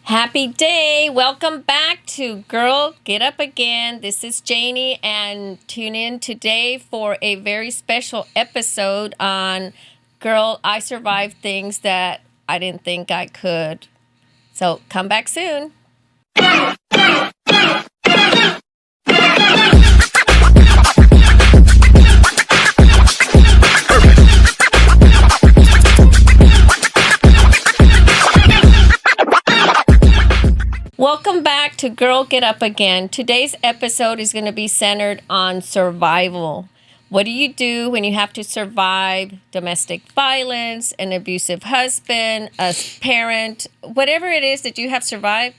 Happy day. Welcome back to Girl Get Up Again. This is Janie, and tune in today for a very special episode on Girl, I Survived Things That I Didn't Think I Could. So come back soon. Welcome back to Girl Get Up Again. Today's episode is going to be centered on survival. What do you do when you have to survive domestic violence, an abusive husband, a parent, whatever it is that you have survived?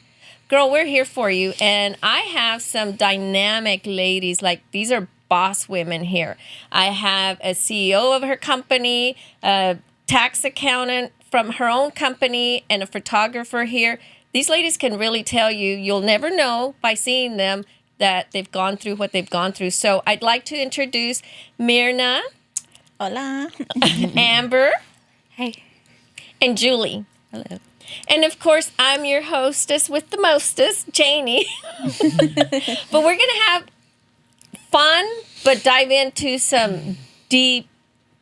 Girl, we're here for you. And I have some dynamic ladies, like these are boss women here. I have a CEO of her company, a tax accountant from her own company, and a photographer here. These ladies can really tell you, you'll never know by seeing them that they've gone through what they've gone through. So I'd like to introduce Myrna. Hola. Amber. Hey. And Julie. Hello. And of course, I'm your hostess with the mostest, Janie. But we're going to have fun, but dive into some deep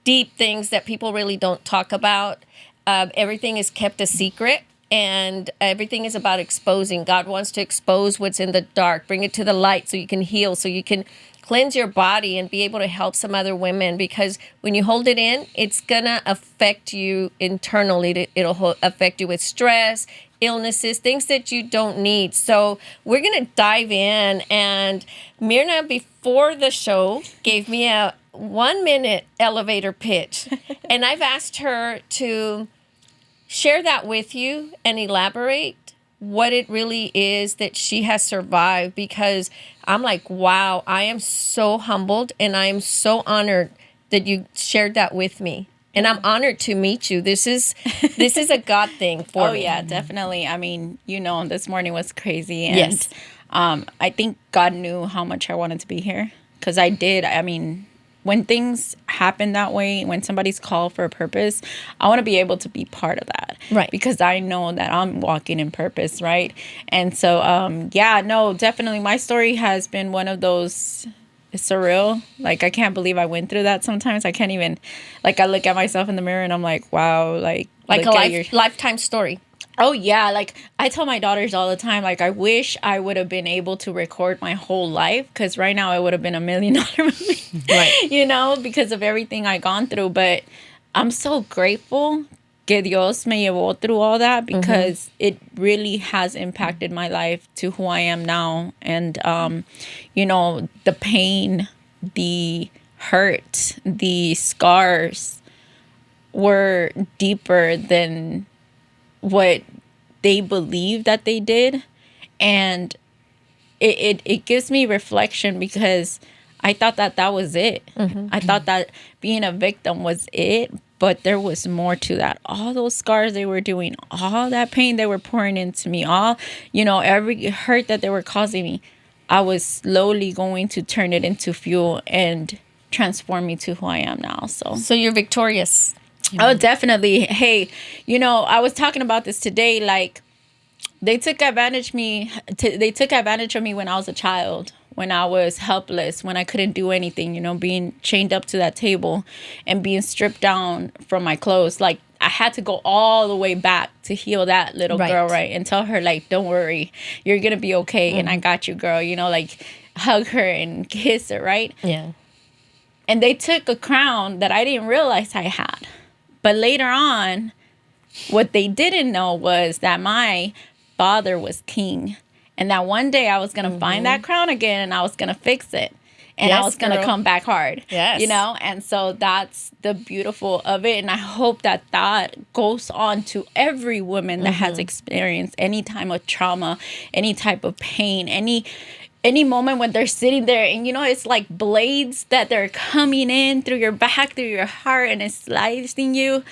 things that people really don't talk about. Everything is kept a secret. And everything is about exposing. God wants to expose what's in the dark, bring it to the light so you can heal, so you can cleanse your body and be able to help some other women. Because when you hold it in, it's going to affect you internally. It'll affect you with stress, illnesses, things that you don't need. So we're going to dive in. And Myrna, before the show, gave me a 1-minute elevator pitch. And I've asked her to share that with you and elaborate what it really is that she has survived, because I'm like, wow, I am so humbled and I am so honored that you shared that with me. And I'm honored to meet you. This is a God thing for me. Oh, yeah, definitely. I mean, this morning was crazy. And Yes. I think God knew how much I wanted to be here, because I did. I mean, when things happen that way, when somebody's called for a purpose, I want to be able to be part of that. Right. Because I know that I'm walking in purpose, right? And so, definitely my story has been one of those surreal. Like, I can't believe I went through that sometimes. I can't even, I look at myself in the mirror and I'm like, wow, like a lifetime story. Oh, yeah. Like, I tell my daughters all the time, I wish I would have been able to record my whole life, because right now it would have been $1 million movie, Right. Because of everything I gone through. But I'm so grateful que Dios me llevó through all that, because it really has impacted my life to who I am now. And, the pain, the hurt, the scars were deeper than what they believe that they did. And it gives me reflection, because I thought that was it. I thought that being a victim was it, but there was more to that. All those scars they were doing, all that pain they were pouring into me, all, every hurt that they were causing me, I was slowly going to turn it into fuel and transform me to who I am now. So you're victorious. Oh, definitely. Hey, I was talking about this today. Like, they took advantage of me when I was a child, when I was helpless, when I couldn't do anything, being chained up to that table and being stripped down from my clothes. Like, I had to go all the way back to heal that little girl, right? And tell her, like, don't worry, you're going to be okay. And I got you, girl, hug her and kiss her, right? Yeah. And they took a crown that I didn't realize I had. But later on, what they didn't know was that my father was king. And that one day I was going to find that crown again, and I was going to fix it. And I was going to come back hard. Yes. And so that's the beautiful of it. And I hope that goes on to every woman that has experienced any type of trauma, any type of pain, any moment when they're sitting there and, it's like blades that they're coming in through your back, through your heart, and it's slicing you.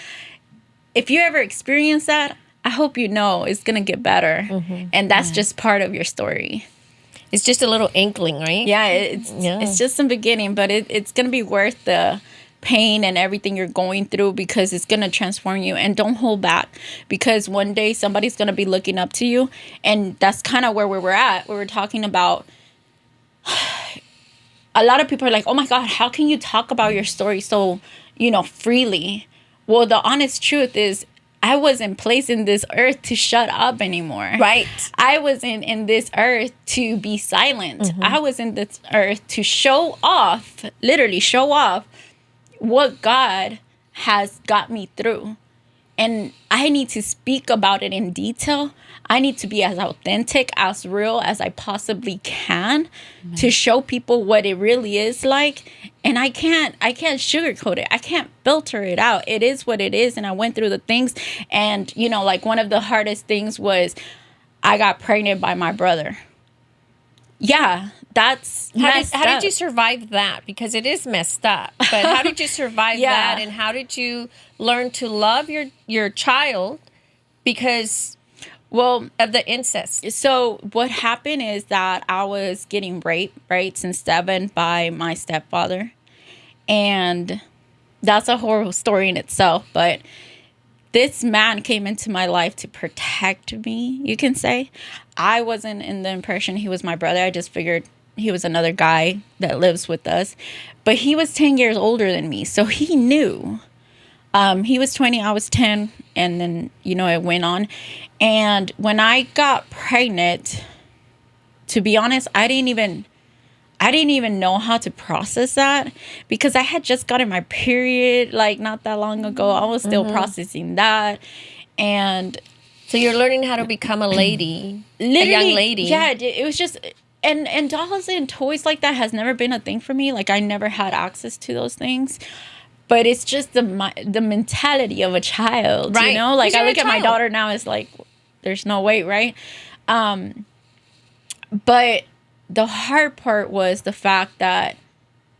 If you ever experience that, I hope it's going to get better. And that's just part of your story. It's just a little inkling, right? Yeah, it's just some beginning, but it's going to be worth pain and everything you're going through, because it's going to transform you. And don't hold back, because one day somebody's going to be looking up to you. And that's kind of where we were at. We were talking about, a lot of people are like, oh my God, how can you talk about your story so, freely? Well, the honest truth is, I wasn't placed in this earth to shut up anymore. Right. I wasn't in this earth to be silent. I was in this earth to show off, literally show off what God has got me through. And I need to speak about it in detail. I need to be as authentic, as real as I possibly can to show people what it really is like. And I can't sugarcoat it. I can't filter it out. It is what it is. And I went through the things. And, like one of the hardest things was I got pregnant by my brother. Yeah, that's how did you survive that? Because it is messed up. But how did you survive that? And how did you learn to love your child because of the incest? So what happened is that I was getting raped, right, since 7 by my stepfather. And that's a horrible story in itself. But this man came into my life to protect me, you can say. I wasn't in the impression he was my brother. I just figured he was another guy that lives with us. But he was 10 years older than me, so he knew. He was 20, I was 10, and then, it went on. And when I got pregnant, to be honest, I didn't even know how to process that, because I had just gotten my period like not that long ago. I was still processing that. And so you're learning how to become a lady, a young lady. Yeah, it was just, and dolls and toys like that has never been a thing for me. Like, I never had access to those things. But it's just the mentality of a child, right? Like, I look at my daughter now, it's like, there's no way, right? But the hard part was the fact that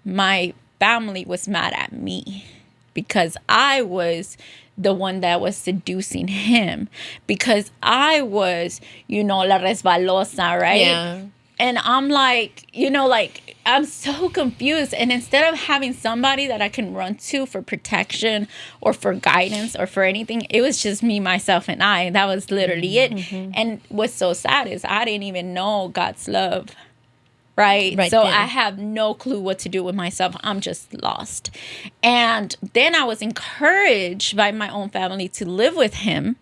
my family was mad at me because I was the one that was seducing him, because I was, la resbalosa, right? Yeah. And I'm like, I'm so confused. And instead of having somebody that I can run to for protection or for guidance or for anything, it was just me, myself, and I. That was literally it. And what's so sad is I didn't even know God's love. Right. So I have no clue what to do with myself. I'm just lost. And then I was encouraged by my own family to live with him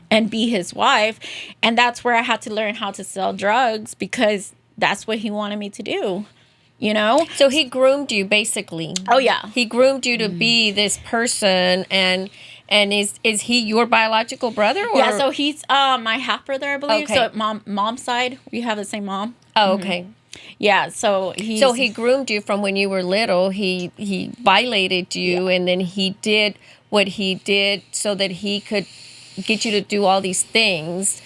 and be his wife. And that's where I had to learn how to sell drugs, because that's what he wanted me to do, So he groomed you, basically. Oh, yeah. He groomed you to be this person. And is he your biological brother? Or? Yeah, so he's my half-brother, I believe. Okay. So mom's side, we have the same mom. Oh, okay. Yeah, so he groomed you from when you were little. He violated you, and then he did what he did so that he could get you to do all these things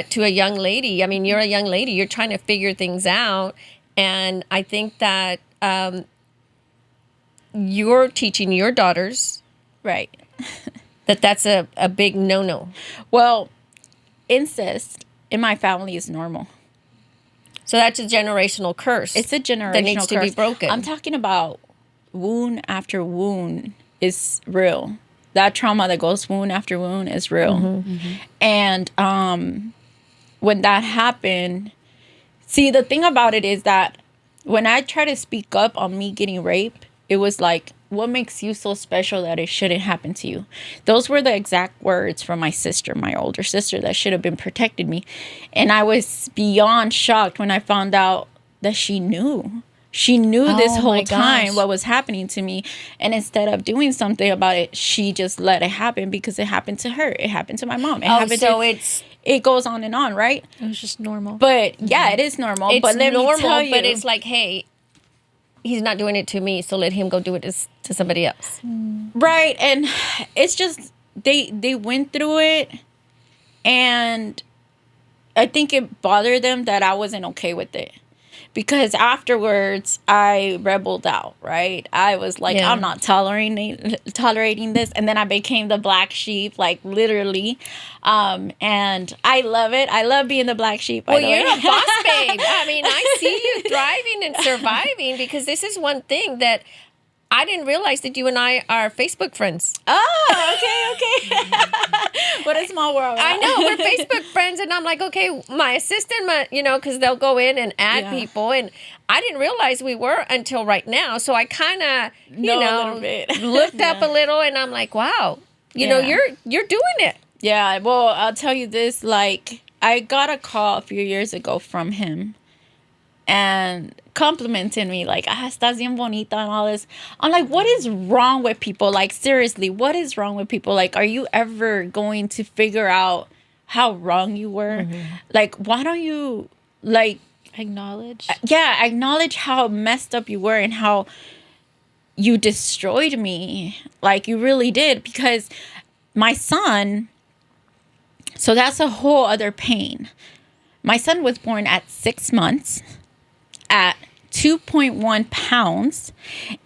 to a young lady. I mean, you're a young lady. You're trying to figure things out. And I think that you're teaching your daughters. Right. that's a big no-no. Well, incest in my family is normal. So that's a generational curse. It's a generational that needs curse to be broken. I'm talking about wound after wound is real. That trauma that goes wound after wound is real. And when that happened, see, the thing about it is that when I try to speak up on me getting raped, it was like, what makes you so special that it shouldn't happen to you? Those were the exact words from my sister, my older sister, that should have been protected me. And I was beyond shocked when I found out that she knew. She knew this whole time what was happening to me. And instead of doing something about it, she just let it happen because it happened to her. It happened to my mom. It goes on and on, right? It was just normal. But yeah, it is normal. It's but let normal, me tell you, but it's like, hey, he's not doing it to me, so let him go do it to somebody else. Right. And it's just, they went through it, and I think it bothered them that I wasn't okay with it. Because afterwards, I rebelled out, right? I was like, I'm not tolerating this. And then I became the black sheep, like literally. And I love it. I love being the black sheep, by the way. You're a boss babe. I mean, I see you thriving and surviving, because this is one thing that I didn't realize that you and I are Facebook friends. Oh, okay. What a small world. I know, we're Facebook friends, and I'm like, okay, my assistant, because they'll go in and add people, and I didn't realize we were until right now. So I kind of, know a little bit. looked up a little, and I'm like, wow, you're doing it. Yeah, well, I'll tell you this, like, I got a call a few years ago from him, and complimenting me, like, estás bien bonita and all this. I'm like, what is wrong with people? Like, seriously, what is wrong with people? Like, are you ever going to figure out how wrong you were? Like, why don't you, like... Acknowledge? Acknowledge how messed up you were and how you destroyed me. Like, you really did. Because my son... So that's a whole other pain. My son was born at 6 months, at 2.1 pounds.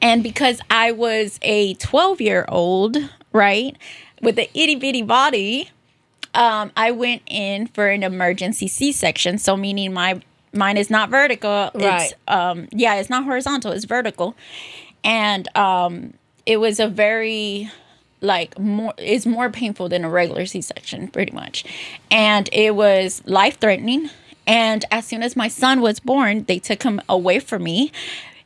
And because I was a 12-year-old, right, with an itty-bitty body, I went in for an emergency C-section. So meaning mine is not vertical. Right. It's not horizontal. It's vertical. And it was a very... it's more painful than a regular C-section, pretty much. And it was life-threatening. And as soon as my son was born, they took him away from me.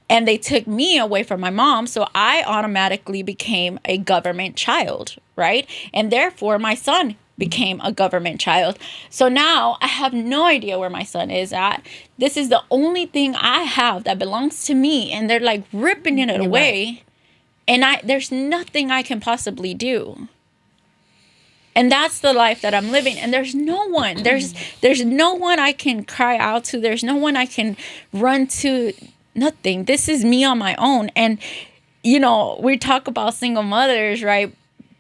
And they took me away from my mom. So I automatically became a government child, right? And therefore, my son became a government child. So now I have no idea where my son is at. This is the only thing I have that belongs to me. And they're like ripping it away. Right. And there's nothing I can possibly do. And that's the life that I'm living. And there's no one. There's no one I can cry out to. There's no one I can run to. Nothing. This is me on my own. And, we talk about single mothers, right?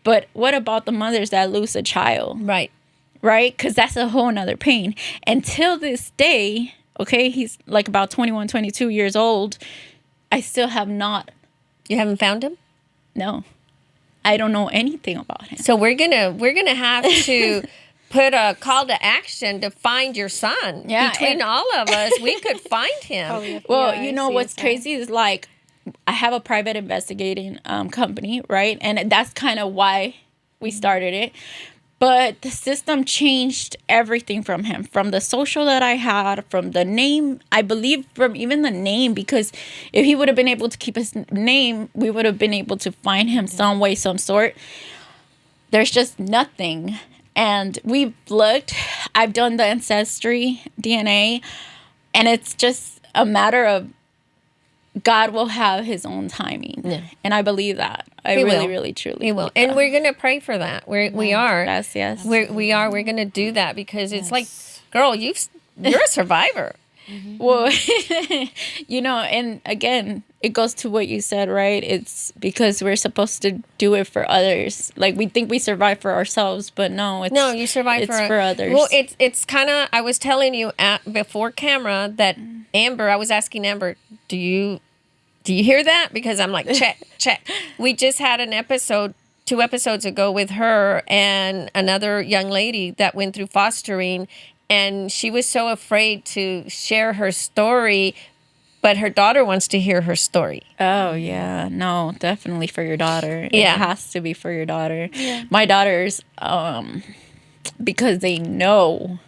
But what about the mothers that lose a child? Right. Right? Because that's a whole nother pain. Until this day, okay, he's like about 21, 22 years old. I still have not. You haven't found him? No. I don't know anything about him. So we're gonna have to put a call to action to find your son. Yeah, between all of us, we could find him. Well, what's crazy is like I have a private investigating company, right? And that's kind of why we started it. But the system changed everything from him, from the social that I had, from the name, I believe from even the name, because if he would have been able to keep his name, we would have been able to find him some way, some sort. There's just nothing. And we've looked, I've done the ancestry DNA, and it's just a matter of God will have his own timing. Yeah. And I believe that. I really, truly. He will. And we're going to pray for that. We are. Yes. We are. We're going to do that because it's like, girl, you're a survivor. Well, and again, it goes to what you said, right? It's because we're supposed to do it for others. Like, we think we survive for ourselves, but no, you survive for others. Well, it's kind of, I was telling you before camera that Amber, I was asking Amber, do you hear that? Because I'm like, check. We just had an episode 2 episodes ago with her and another young lady that went through fostering, and she was so afraid to share her story, but her daughter wants to hear her story. Oh, yeah. No, definitely for your daughter. Yeah. It has to be for your daughter. Yeah. My daughters, because they know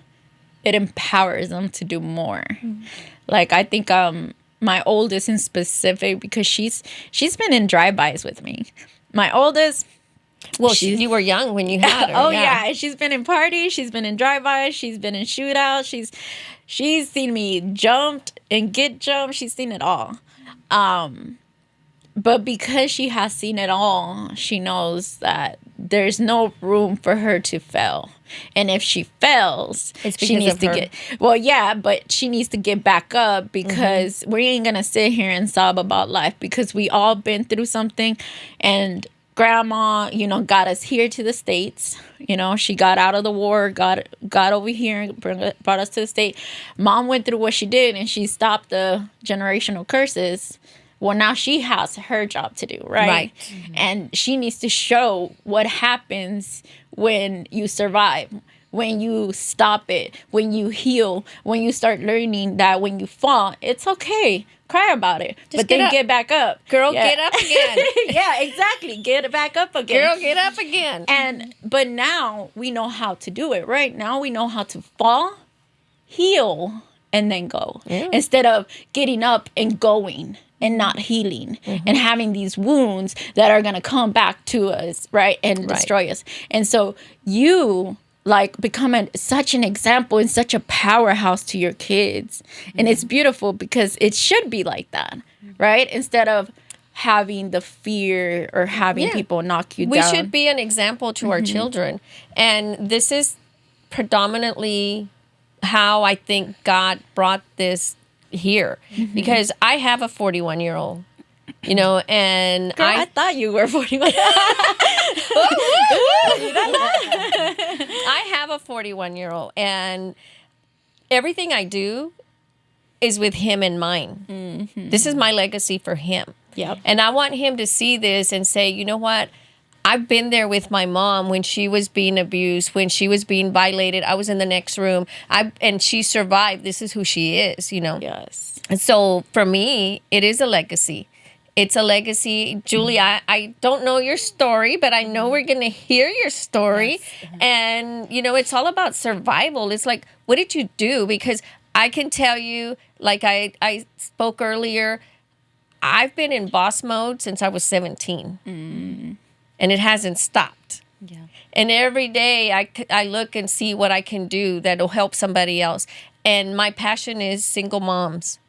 it empowers them to do more. Mm-hmm. Like, I think my oldest in specific, because she's been in drive-bys with me. My oldest... Well, you were young when you had her. Oh, yeah. She's been in parties. She's been in drive-bys. She's been in shootouts. She's seen me jumped and get jumped. She's seen it all. But because she has seen it all, she knows that there's no room for her to fail. And if she fails, she needs to get... Well, yeah, but she needs to get back up, because we ain't going to sit here and sob about life, because we all been through something. And... Grandma, got us here to the States. She got out of the war, got over here and brought us to the States. Mom went through what she did, and she stopped the generational curses. Well, now she has her job to do, right? Mm-hmm. And she needs to show what happens when you survive, when you stop it, when you heal, when you start learning that when you fall, it's okay. Cry about it, but then get back up. Girl, get up again. Yeah, exactly. Get back up again. Girl, get up again. But now we know how to do it, right? Now we know how to fall, heal, and then go. Yeah. Instead of getting up and going and not healing and having these wounds that are going to come back to us, right? And destroy us. And so you like become such an example and such a powerhouse to your kids. And it's beautiful because it should be like that, right? Instead of having the fear or having people knock you down. We should be an example to our children. And this is predominantly how I think God brought this here. Because I have a 41-year-old. You know, and girl, I thought you were 41. I have a 41-year-old, and everything I do is with him in mind. This is my legacy for him. Yep. And I want him to see this and say, you know what? I've been there with my mom when she was being abused, when she was being violated. I was in the next room. And she survived. This is who she is, you know? Yes. And so for me, it is a legacy. It's a legacy. Julie, I don't know your story, but I know we're going to hear your story. Yes. And, you know, it's all about survival. It's like, what did you do? Because I can tell you, like I spoke earlier, I've been in boss mode since I was 17. And it hasn't stopped. Yeah. And every day I look and see what I can do that'll help somebody else. And my passion is single moms.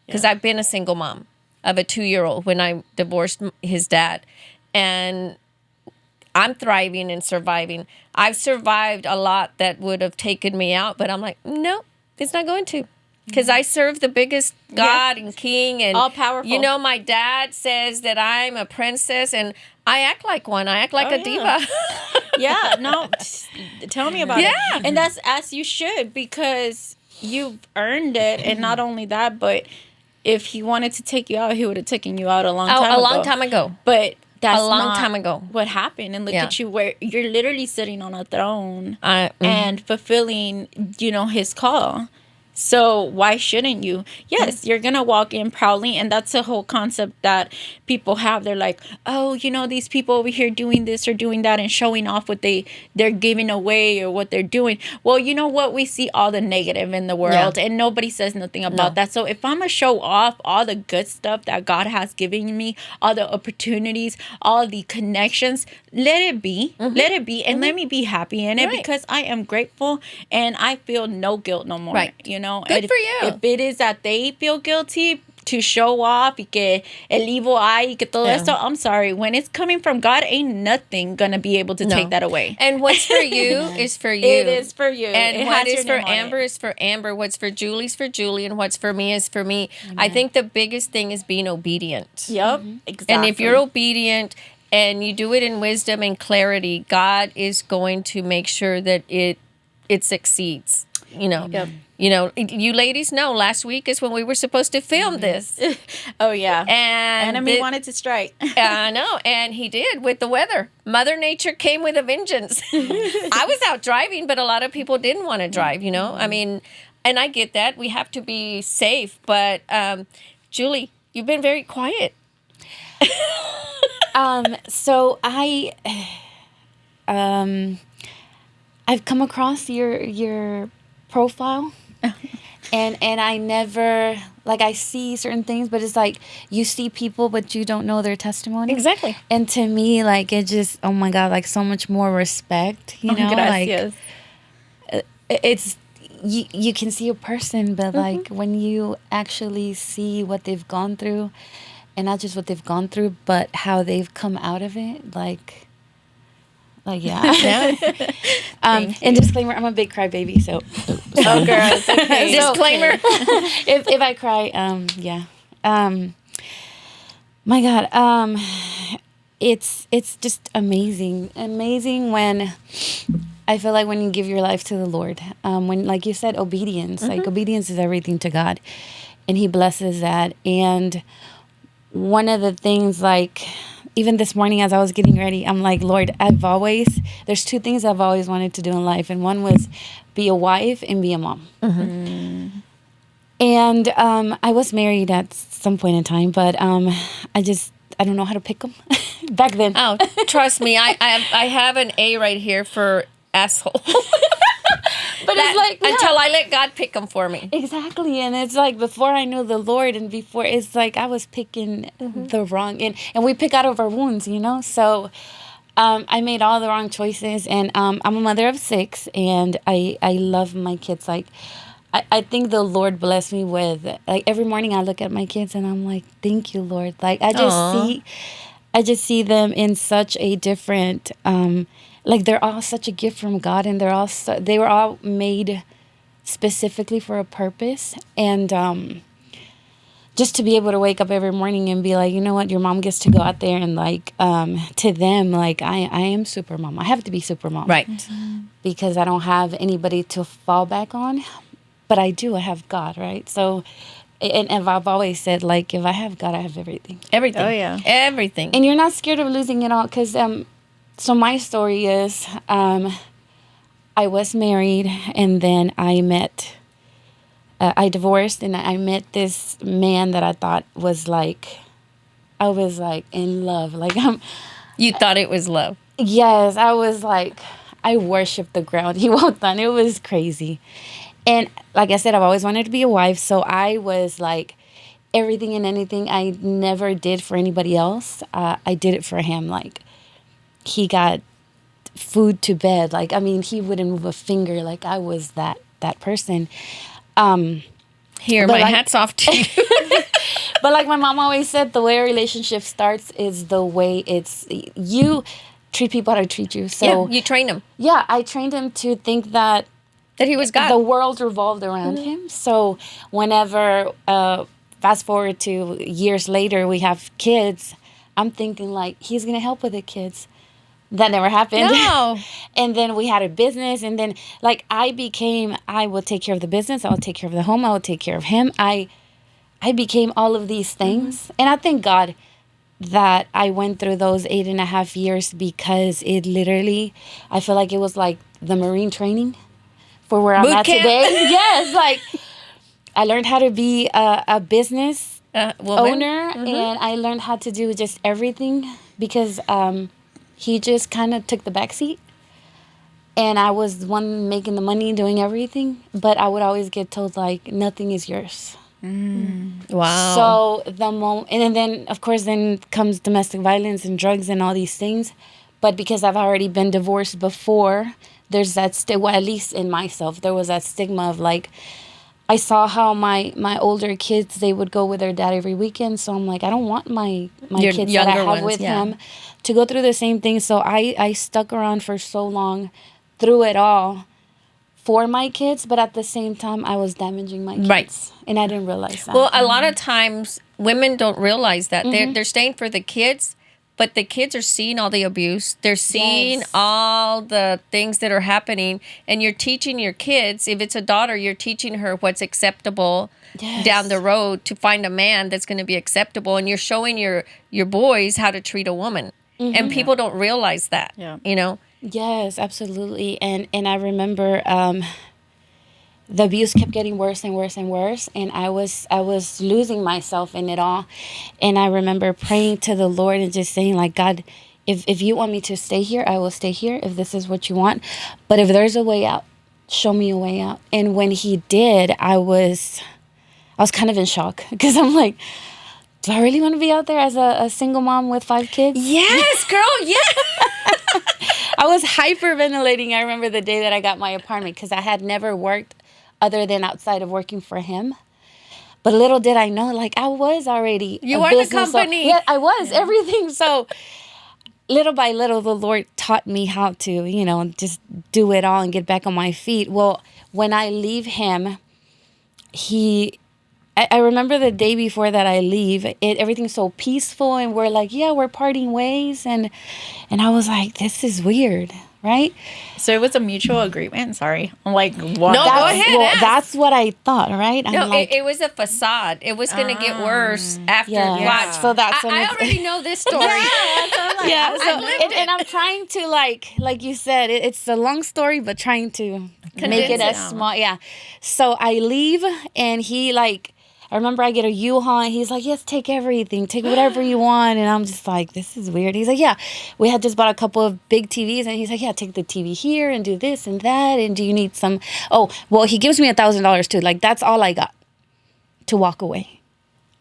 Because I've been a single mom of a 2-year-old when I divorced his dad. And I'm thriving and surviving. I've survived a lot that would have taken me out, but I'm like, no, it's not going to. Because I serve the biggest God and King. And all powerful. You know, my dad says that I'm a princess, and I act like one. I act like a diva. Yeah, no, tell me about it. And that's as you should, because you've earned it. And not only that, but if he wanted to take you out, he would have taken you out a long time ago. But that's a long time ago. What happened? And look at you, where you're literally sitting on a throne and fulfilling, you know, his call. So why shouldn't you? Yes, you're going to walk in proudly. And that's a whole concept that people have. They're like, oh, you know, these people over here doing this or doing that and showing off what they're giving away or what they're doing. Well, you know what? We see all the negative in the world and nobody says nothing about that. So if I'm going to show off all the good stuff that God has given me, all the opportunities, all the connections, let it be. Let it be. And let me be happy in it because I am grateful and I feel no guilt no more. Right. You know, good for you. If it is that they feel guilty to show off y que el evil eye y que todo esto, I'm sorry. When it's coming from God, ain't nothing gonna be able to take that away. And what's for you is for you. It is for you. And what is for Amber is for Amber. What's for Julie's for Julie. And what's for me is for me. Amen. I think the biggest thing is being obedient. Yep, exactly. And if you're obedient and you do it in wisdom and clarity, God is going to make sure that it succeeds. You know. Yep. You know, you ladies know last week is when we were supposed to film this. Oh, yeah. And enemy wanted to strike. I know. And he did with the weather. Mother Nature came with a vengeance. I was out driving, but a lot of people didn't want to drive, you know. I mean, and I get that. We have to be safe. But, Julie, you've been very quiet. So I've come across your profile. And I never, like, I see certain things, but it's like you see people, but you don't know their testimony. Exactly. And to me, like, it just, oh my God, like so much more respect, you know? Gracias. Like, it's, you can see a person, but like when you actually see what they've gone through, and not just what they've gone through, but how they've come out of it, like yeah. And disclaimer, I'm a big crybaby, so. Oh, girl, it's okay. Disclaimer. if I cry, yeah. My God, it's just amazing when I feel like when you give your life to the Lord, when, like you said, obedience, like obedience is everything to God, and He blesses that. And one of the things, like, even this morning as I was getting ready, I'm like, Lord, there's two things I've always wanted to do in life. And one was be a wife and be a mom. And I was married at some point in time, but I don't know how to pick them back then. Oh, trust me, I have an A right here for asshole. But it's like until I let God pick them for me. Exactly. And it's like before I knew the Lord and before, it's like I was picking the wrong, and we pick out of our wounds, So I made all the wrong choices, and I'm a mother of 6, and I love my kids. Like, I think the Lord blessed me with, like, every morning I look at my kids and I'm like, thank you, Lord. Like, I just see them in such a different, like, they're all such a gift from God, and they were all made specifically for a purpose. And just to be able to wake up every morning and be like, you know what, your mom gets to go out there and, like, to them, like, I am super mom. I have to be super mom. Right. Because I don't have anybody to fall back on. But I do. I have God, right? So, and I've always said, like, if I have God, I have everything. Everything. Oh, yeah. Everything. And you're not scared of losing it all. Because, so my story is, I was married, and then I divorced, and I met this man that I thought was like, I was like in love. Like, You thought it was love. yes, I was like, I worshiped the ground he walked on. It was crazy. And like I said, I've always wanted to be a wife. So I was like, everything and anything I never did for anybody else, I did it for him. Like, he got food to bed. Like, I mean, he wouldn't move a finger. Like, I was that person. Here, But my like- hat's off to you. But like my mom always said, the way a relationship starts is the way you treat people how to treat you. So Yeah, you train him. yeah, I trained him to think that That he was God. the world revolved around him. So whenever, fast forward to years later, we have kids, I'm thinking like, he's going to help with the kids. That never happened. No. And then we had a business, and then like I would take care of the business, I would take care of the home, I would take care of him. I became all of these things. And I thank God that I went through those 8.5 years, because it literally, I feel like it was like the Marine training for where I'm Boot at camp. today. Yes, like I learned how to be a business Woman. owner, and I learned how to do just everything, because he just kind of took the back seat, and I was the one making the money, doing everything, but I would always get told like, nothing is yours. Wow. So the moment, and then of course then comes domestic violence and drugs and all these things, but because I've already been divorced before, there's that well, at least in myself, there was that stigma of like, I saw how my older kids, they would go with their dad every weekend, so I'm like, I don't want my Your kids that I younger have ones, with yeah. him to go through the same thing. So I stuck around for so long through it all for my kids, but at the same time, I was damaging my kids. Right. And I didn't realize that. Well, a lot of times women don't realize that. They're staying for the kids, but the kids are seeing all the abuse. They're seeing Yes. all the things that are happening, and you're teaching your kids. If it's a daughter, you're teaching her what's acceptable Yes. down the road to find a man that's going to be acceptable, and you're showing your boys how to treat a woman. And people don't realize that. Yeah. You know. Yes, absolutely. And I remember the abuse kept getting worse and worse and worse, and I was losing myself in it all. And I remember praying to the Lord and just saying like, God, if you want me to stay here, I will stay here, if this is what you want. But if there's a way out, show me a way out. And when he did, I was kind of in shock, because I'm like, do I really want to be out there as a single mom with 5 kids? Yes, girl. Yeah. I was hyperventilating. I remember the day that I got my apartment, because I had never worked other than outside of working for him. But little did I know, like, I was already You a are the business company. yeah, I was everything. So little by little, the Lord taught me how to, just do it all and get back on my feet. Well, when I leave him, I remember the day before that I leave, everything's so peaceful, and we're like, yeah, we're parting ways. And I was like, this is weird. right? So it was a mutual agreement. Sorry, I'm like, what? No, go ahead. Ask. That's what I thought, right? No, I'm like, it was a facade. It was going to get worse after. yeah. Watch. So that's when I it's- already know this story. yeah. So, lived and I'm trying to like you said, it's a long story, but trying to make it as down. small. Yeah. So I leave, and he like. I remember I get a U-Haul, and he's like, yes, take everything. Take whatever you want. And I'm just like, this is weird. He's like, yeah. We had just bought a couple of big TVs, and he's like, yeah, take the TV here and do this and that. And do you need some? Oh, well, he gives me $1,000 too. Like, that's all I got to walk away.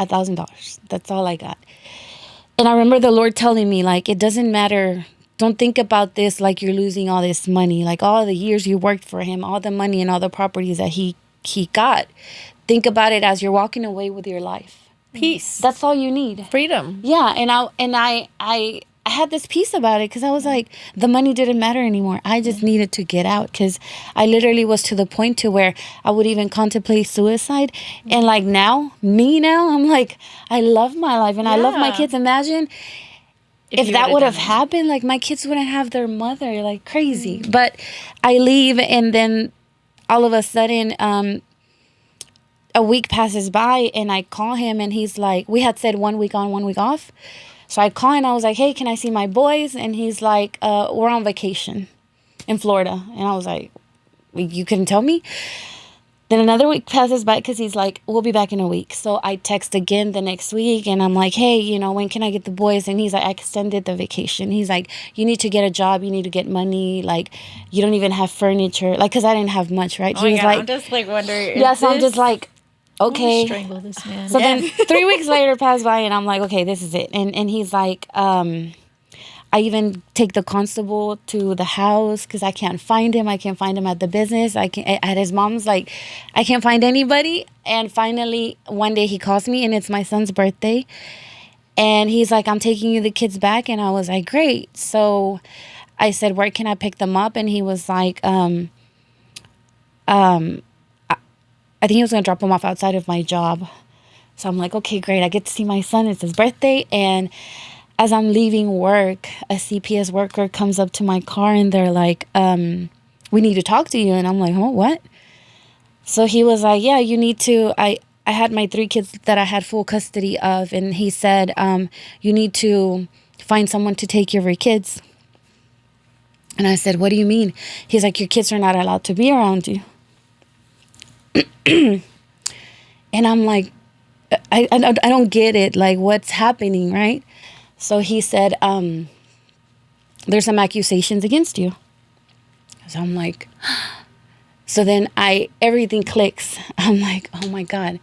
$1,000. That's all I got. And I remember the Lord telling me, like, it doesn't matter. Don't think about this like you're losing all this money. Like, all the years you worked for him, all the money and all the properties that he got. Think about it as you're walking away with your life. Peace. That's all you need. Freedom. Yeah, and I had this peace about it because I was like, the money didn't matter anymore. I just needed to get out because I literally was to the point to where I would even contemplate suicide. And like now, I'm like, I love my life and I love my kids. Imagine if that would have happened, like my kids wouldn't have their mother, like crazy. But I leave, and then all of a sudden, a week passes by, and I call him, and he's like, we had said 1 week on, 1 week off. So I call, and I was like, hey, can I see my boys? And he's like, we're on vacation in Florida. And I was like, you couldn't tell me? Then another week passes by because he's like, we'll be back in a week. So I text again the next week, and I'm like, hey, when can I get the boys? And he's like, I extended the vacation. He's like, you need to get a job. You need to get money. Like, you don't even have furniture. Like, because I didn't have much, right? Oh, he was like, I'm just like wondering. Yeah, so I'm just like, okay. Strangle this man. So then 3 weeks later pass by, and I'm like, okay, this is it. And he's like, I even take the constable to the house because I can't find him. I can't find him at the business. I can't at his mom's. Like, I can't find anybody. And finally, one day he calls me, and it's my son's birthday. And he's like, I'm taking you the kids back. And I was like, great. So I said, where can I pick them up? And he was like, I think he was going to drop him off outside of my job. So I'm like, okay, great. I get to see my son. It's his birthday. And as I'm leaving work, a CPS worker comes up to my car, and they're like, we need to talk to you. And I'm like, oh, what? So he was like, yeah, you need to. I had my 3 kids that I had full custody of. And he said, you need to find someone to take care of your kids. And I said, what do you mean? He's like, your kids are not allowed to be around you. And I'm like, I don't get it. Like, what's happening, right? So he said, there's some accusations against you. So I'm like, so then everything clicks. I'm like, oh my God,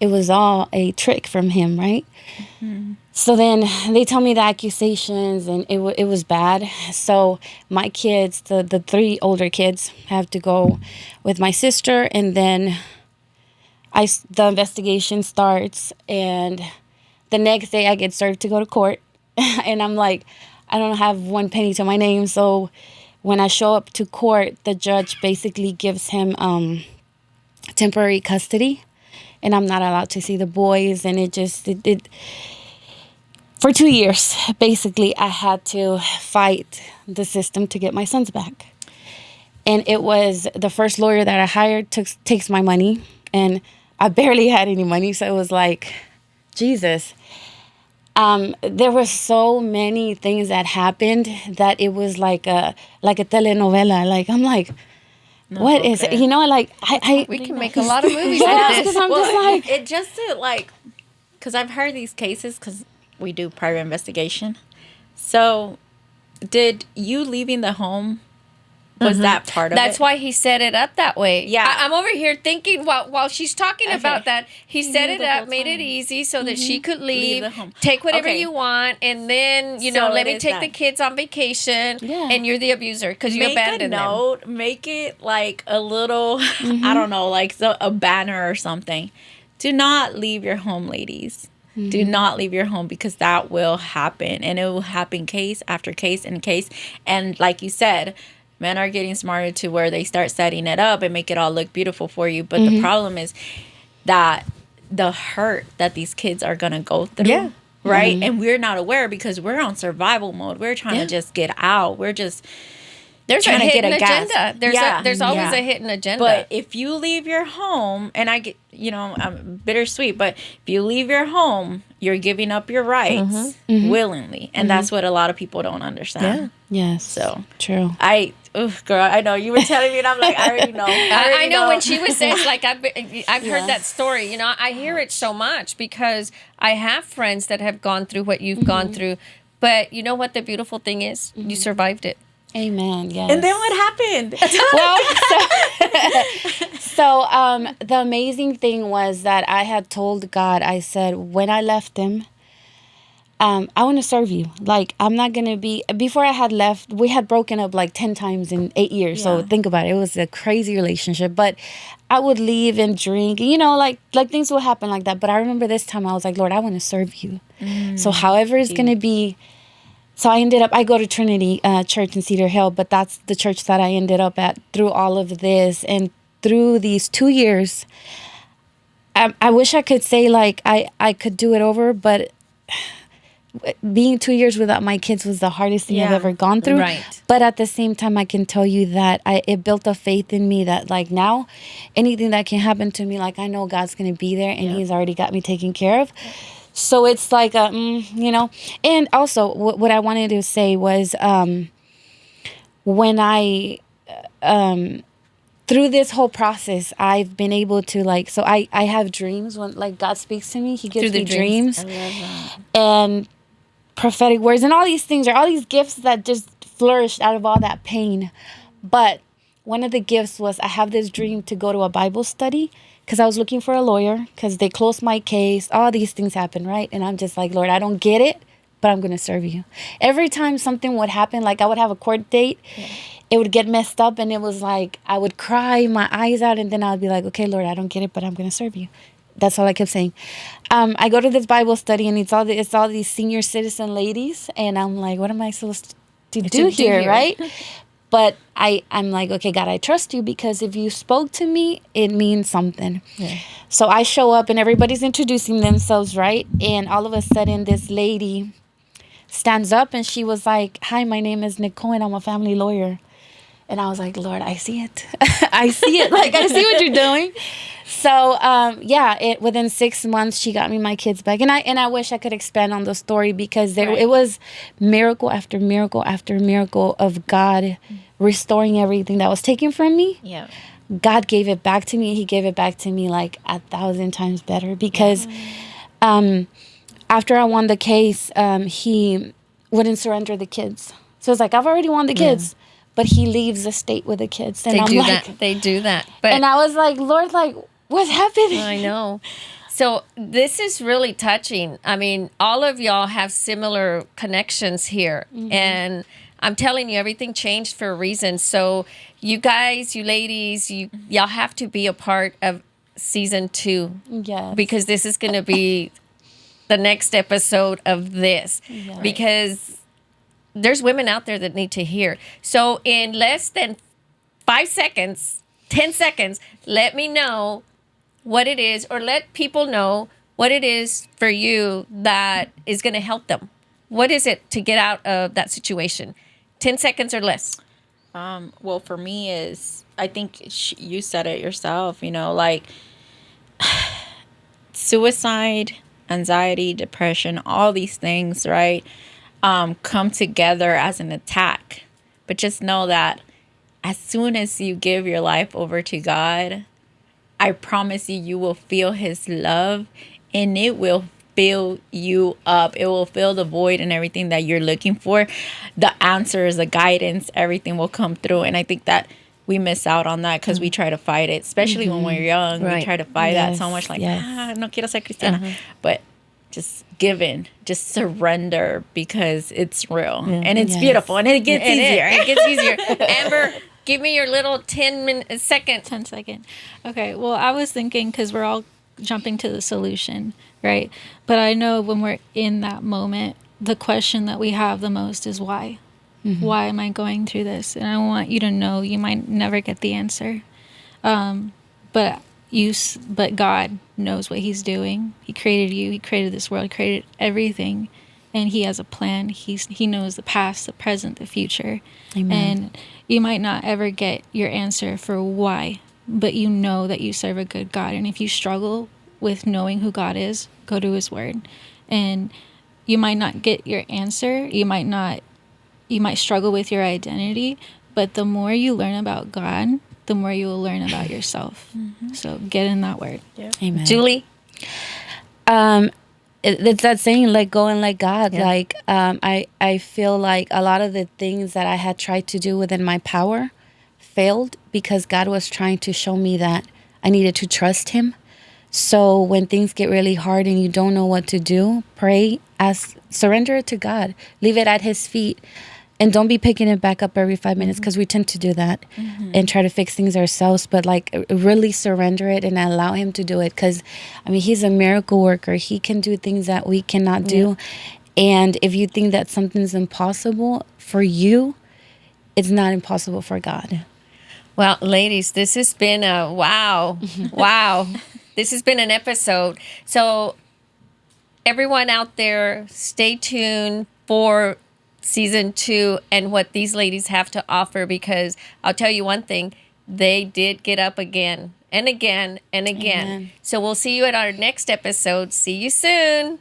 it was all a trick from him, right? Mm-hmm. So then they tell me the accusations, and it was bad. So my kids, the 3 older kids, have to go with my sister, and then the investigation starts, and the next day I get served to go to court. And I'm like, I don't have 1 penny to my name. So when I show up to court, the judge basically gives him temporary custody, and I'm not allowed to see the boys. And it for 2 years, basically, I had to fight the system to get my sons back. And it was the first lawyer that I hired takes my money, and I barely had any money. So it was like, Jesus. There were so many things that happened that it was like a telenovela. Like, I'm like, what is it? Like we can make a lot of movies yeah, like because this. I'm just like, it just to like, because I've heard these cases because we do private investigation. So, did you leaving the home? Was that part of it? That's why he set it up that way. Yeah. I'm over here thinking while she's talking about that, he set knew it the up, whole made it time. easy so that she could Leave leave, the home. take whatever Okay. you want, and then, So let me it is take that. the kids on vacation, Yeah. and you're the abuser because you Make abandoned a them. note. Make it like a little, I don't know, like a banner or something. Do not leave your home, ladies. Do not leave your home, because that will happen, and it will happen case after case and case. And like you said, men are getting smarter to where they start setting it up and make it all look beautiful for you. But the problem is that the hurt that these kids are going to go through. Yeah. Right. And we're not aware because we're on survival mode. We're trying to just get out. We're just, There's a trying to get hidden a gas. agenda. There's always a hidden agenda. But if you leave your home, and I get, I'm bittersweet, but if you leave your home, you're giving up your rights willingly. And that's what a lot of people don't understand. Yeah. Yes. So true. Girl, I know you were telling me, and I'm like, I already know. I know when she was saying, like, I've heard that story. I hear it so much because I have friends that have gone through what you've gone through. But you know what the beautiful thing is? You survived it. Amen. Yes. And then what happened? So the amazing thing was that I had told God, I said, when I left him, I want to serve you. Like, I'm not going to be, before I had left, we had broken up like 10 times in 8 years. Yeah. So think about it. It was a crazy relationship, but I would leave and drink, like things will happen like that. But I remember this time I was like, Lord, I want to serve you. So however it's going to be. So I go to Trinity Church in Cedar Hill, but that's the church that I ended up at through all of this. And through these 2 years, I wish I could say like I could do it over, but being 2 years without my kids was the hardest thing I've ever gone through. Right. But at the same time, I can tell you that it built a faith in me that like now, anything that can happen to me, like I know God's going to be there and he's already got me taken care of. So it's like, and also what I wanted to say was when I, through this whole process, I've been able to so I have dreams when like God speaks to me, he gives me dreams. I love that. And prophetic words and all these things are all these gifts that just flourished out of all that pain. But one of the gifts was I have this dream to go to a Bible study because I was looking for a lawyer because they closed my case. All these things happen, right? And I'm just like, Lord, I don't get it, but I'm going to serve you. Every time something would happen, like I would have a court date, it would get messed up. And it was like, I would cry my eyes out. And then I would be like, okay, Lord, I don't get it, but I'm going to serve you. That's all I kept saying. I go to this Bible study and it's all these senior citizen ladies. And I'm like, what am I supposed to do here, right? But I'm like, okay, God, I trust you because if you spoke to me, it means something. Yeah. So I show up and everybody's introducing themselves, right? And all of a sudden this lady stands up and she was like, hi, my name is Nicole and I'm a family lawyer. And I was like, Lord, I see it. I see it. Like, I see what you're doing. So, within 6 months, she got me my kids back. And I wish I could expand on the story because it was miracle after miracle after miracle of God restoring everything that was taken from me. Yeah. God gave it back to me. He gave it back to me like 1,000 times better because after I won the case, he wouldn't surrender the kids. So it's like, I've already won the kids. But he leaves the state with the kids. And They do that. But and I was like, Lord, like, what's happening? I know. So this is really touching. I mean, all of y'all have similar connections here. Mm-hmm. And I'm telling you, everything changed for a reason. So you guys, you ladies, y'all have to be a part of season 2. Yes. Because this is going to be the next episode of this. Yes. Because there's women out there that need to hear. So in less than 5 seconds, 10 seconds, let me know what it is, or let people know what it is for you that is going to help them. What is it to get out of that situation? 10 seconds or less. Well, for me is, I think you said it yourself, like suicide, anxiety, depression, all these things, right? Come together as an attack. But just know that as soon as you give your life over to God, I promise you will feel his love and it will fill you up. It will fill the void and everything that you're looking for. The answers, the guidance, everything will come through. And I think that we miss out on that because we try to fight it, especially when we're young. Right. We try to fight that so much, like, no quiero ser cristiana. But just give in, just surrender because it's real and it's beautiful and it gets easier. It gets easier. Amber, give me your little 10 second. Okay. Well, I was thinking because we're all jumping to the solution, right? But I know when we're in that moment, the question that we have the most is why? Mm-hmm. Why am I going through this? And I want you to know you might never get the answer. But God knows what he's doing. He created you. He created this world. He created everything. and he has a plan. He knows the past, the present, the future. Amen. And you might not ever get your answer for why, but you know that you serve a good God. And if you struggle with knowing who God is, go to his word. And you might not get your answer. You might struggle with your identity, but the more you learn about God, the more you will learn about yourself. So get in that word. Yeah. Amen. Julie? It's that saying, let go and let God. Yeah. Like, I feel like a lot of the things that I had tried to do within my power failed because God was trying to show me that I needed to trust him. So when things get really hard and you don't know what to do, pray, ask, surrender it to God, leave it at his feet. And don't be picking it back up every 5 minutes, because we tend to do that and try to fix things ourselves. But like, really surrender it and allow him to do it. Because, I mean, he's a miracle worker. He can do things that we cannot do. And if you think that something's impossible for you, it's not impossible for God. Well, ladies, this has been a wow. Wow. This has been an episode. So everyone out there, stay tuned for season 2 and what these ladies have to offer, because I'll tell you one thing, they did get up again and again and again. Amen. So we'll see you at our next episode. See you soon.